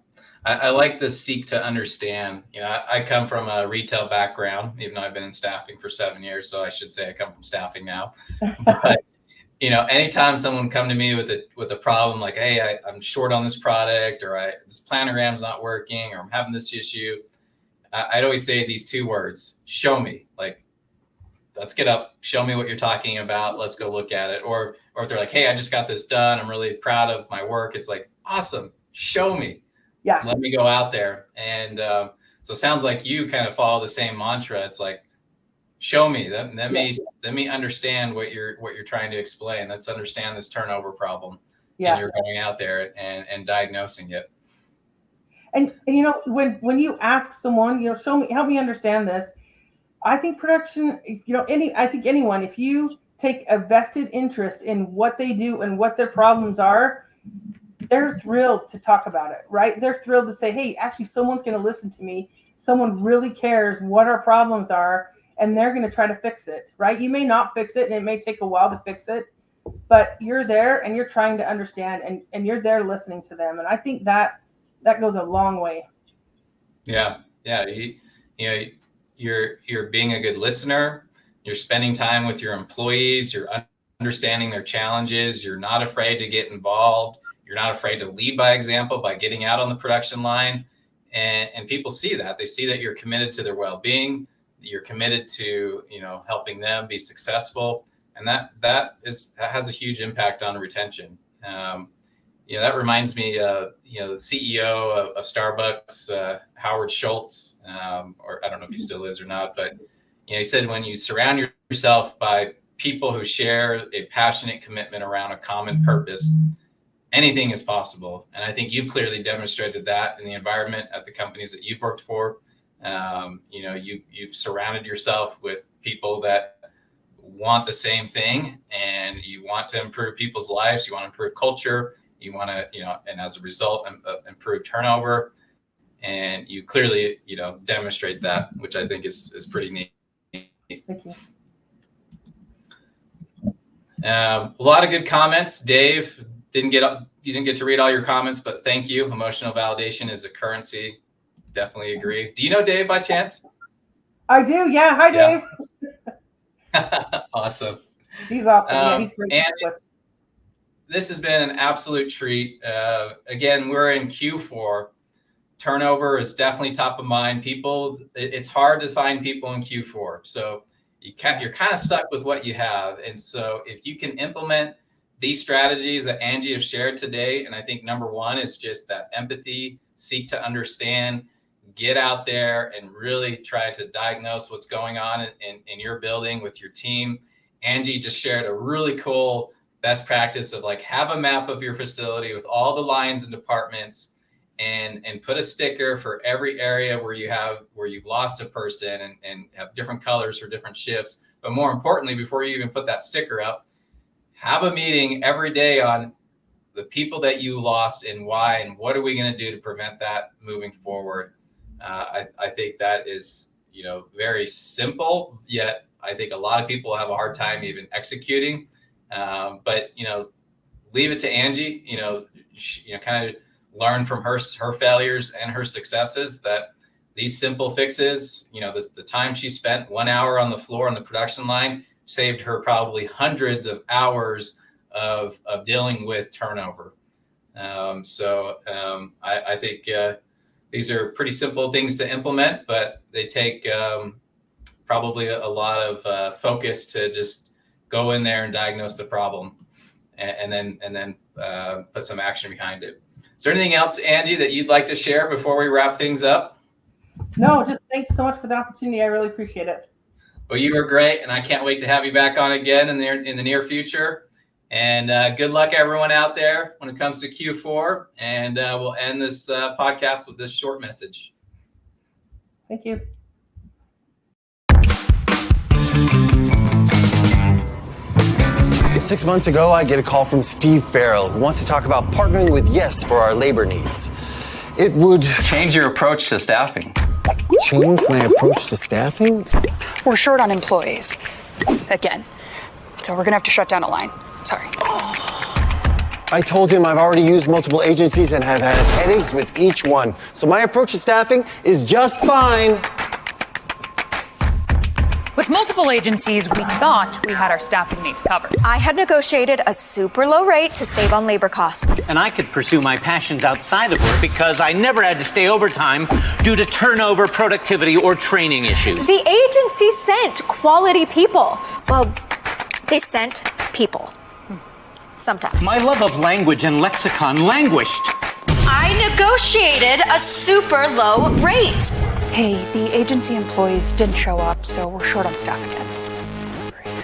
I like the seek to understand. I come from a retail background, even though I've been in staffing for 7 years. So I should say I come from staffing now. But, anytime someone come to me with a problem, like, hey, I'm short on this product, or this planogram's not working, or I'm having this issue, I'd always say these two words: show me. Like, let's get up, show me what you're talking about. Let's go look at it. Or if they're like, hey, I just got this done, I'm really proud of my work. It's like, awesome, show me. Yeah. Let me go out there. And so it sounds like you kind of follow the same mantra. It's like, show me. Let me understand what you're trying to explain. Let's understand this turnover problem. Yeah. And you're going out there and diagnosing it. And you know, when you ask someone, you know, show me, help me understand this. I think production, you know, I think anyone, if you take a vested interest in what they do and what their problems are, they're thrilled to talk about it, right? They're thrilled to say, hey, actually, someone's going to listen to me. Someone really cares what our problems are, and they're going to try to fix it, right? You may not fix it, and it may take a while to fix it, but you're there and you're trying to understand, and you're there listening to them. And I think that goes a long way. Yeah. You're being a good listener. You're spending time with your employees. You're understanding their challenges. You're not afraid to get involved. You're not afraid to lead by example by getting out on the production line. And people see that. They see that you're committed to their well-being. You're committed to, you know, helping them be successful. And that has a huge impact on retention. You know, that reminds me, you know, the CEO of Starbucks, Howard Schultz, or I don't know if he still is or not, but, you know, he said, when you surround yourself by people who share a passionate commitment around a common purpose, anything is possible. And I think you've clearly demonstrated that in the environment at the companies that you've worked for. You know, you've surrounded yourself with people that want the same thing, and you want to improve people's lives. You want to improve culture. You want to, you know, and as a result, improve turnover. And you clearly, you know, demonstrate that, which I think is pretty neat. Thank you. A lot of good comments. Dave, you didn't get to read all your comments, but thank you. Emotional validation is a currency. Definitely agree. Do you know Dave by chance? I do. Yeah. Hi, Dave. Awesome. He's awesome. Yeah, he's great. And this has been an absolute treat. Again, we're in Q4. Turnover is definitely top of mind. It's hard to find people in Q4. So you're kind of stuck with what you have. And so if you can implement these strategies that Angie has shared today, and I think number one is just that empathy, seek to understand, get out there and really try to diagnose what's going on in your building with your team. Angie just shared a really cool best practice of like, have a map of your facility with all the lines and departments, and put a sticker for every area where you've lost a person, and have different colors for different shifts. But more importantly, before you even put that sticker up, have a meeting every day on the people that you lost and why, and what are we going to do to prevent that moving forward. I think that is, you know, very simple, yet I think a lot of people have a hard time even executing. But, you know, leave it to Angie, you know, kind of learn from her failures and her successes, that these simple fixes, you know, the time she spent 1 hour on the floor on the production line saved her probably hundreds of hours of dealing with turnover. I think these are pretty simple things to implement, but they take probably a lot of focus to just go in there and diagnose the problem, and then put some action behind it. Is there anything else, Angie, that you'd like to share before we wrap things up? No, just thanks so much for the opportunity. I really appreciate it. Well, you were great, and I can't wait to have you back on again in the near future. And good luck, everyone out there, when it comes to Q4. And we'll end this podcast with this short message. Thank you. Six months ago, I get a call from Steve Farrell, who wants to talk about partnering with Yes for our labor needs. It would change your approach to staffing. Change my approach to staffing? We're short on employees. Again. So we're going to have to shut down a line. Sorry. I told him I've already used multiple agencies and have had headaches with each one. So my approach to staffing is just fine. With multiple agencies, we thought we had our staffing needs covered. I had negotiated a super low rate to save on labor costs. And I could pursue my passions outside of work because I never had to stay overtime due to turnover, productivity, or training issues. The agency sent quality people. Well, they sent people. Sometimes. My love of language and lexicon languished. I negotiated a super low rate. Hey, the agency employees didn't show up, so we're short on staff again.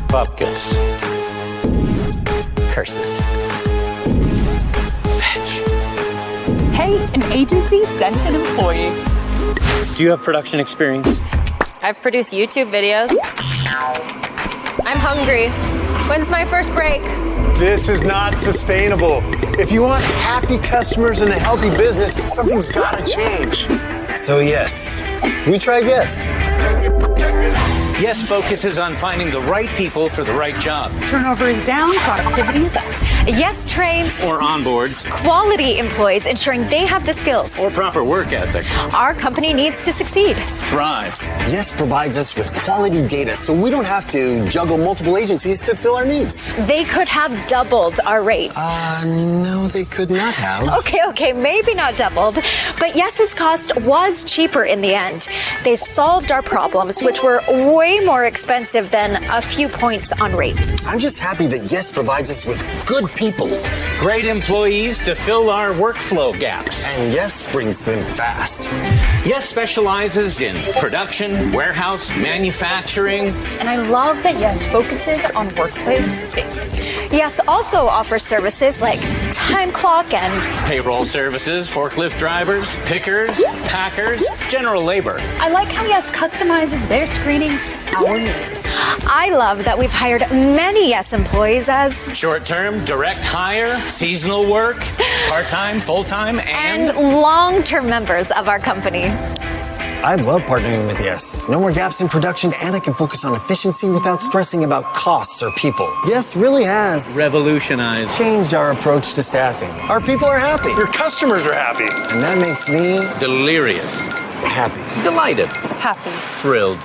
Bupkis. Curses. Fetch. Hey, an agency sent an employee. Do you have production experience? I've produced YouTube videos. I'm hungry. When's my first break? This is not sustainable. If you want happy customers and a healthy business, something's gotta change. So yes, we tried Yes. Yes focuses on finding the right people for the right job. Turnover is down, productivity is up. Yes trains Or onboards. quality employees, ensuring they have the skills Or proper work ethic. our company needs to succeed. Thrive. Yes provides us with quality data so we don't have to juggle multiple agencies to fill our needs. They could have doubled our rate. No, they could not have. Okay, maybe not doubled, but Yes's cost was cheaper in the end. They solved our problems, which were way more expensive than a few points on rate. I'm just happy that Yes provides us with good people. Great employees to fill our workflow gaps. And Yes brings them fast. Yes specializes in production, warehouse, manufacturing. And I love that Yes focuses on workplace safety. Yes also offers services like time clock and Payroll services, forklift drivers, pickers, packers, general labor. I like how Yes customizes their screenings to our needs. I love that we've hired many Yes employees as Short-term, direct hire, seasonal work, part-time, full-time, and long-term members of our company. I love partnering with Yes. No more gaps in production, and I can focus on efficiency without stressing about costs or people. Yes really has revolutionized. changed our approach to staffing. Our people are happy. Your customers are happy. And that makes me Delirious. happy. Delighted. Happy. Thrilled.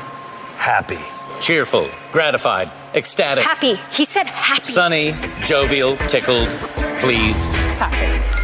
Happy. Cheerful. Gratified. Ecstatic. Happy. He said happy. Sunny. Jovial. Tickled. Pleased. Happy.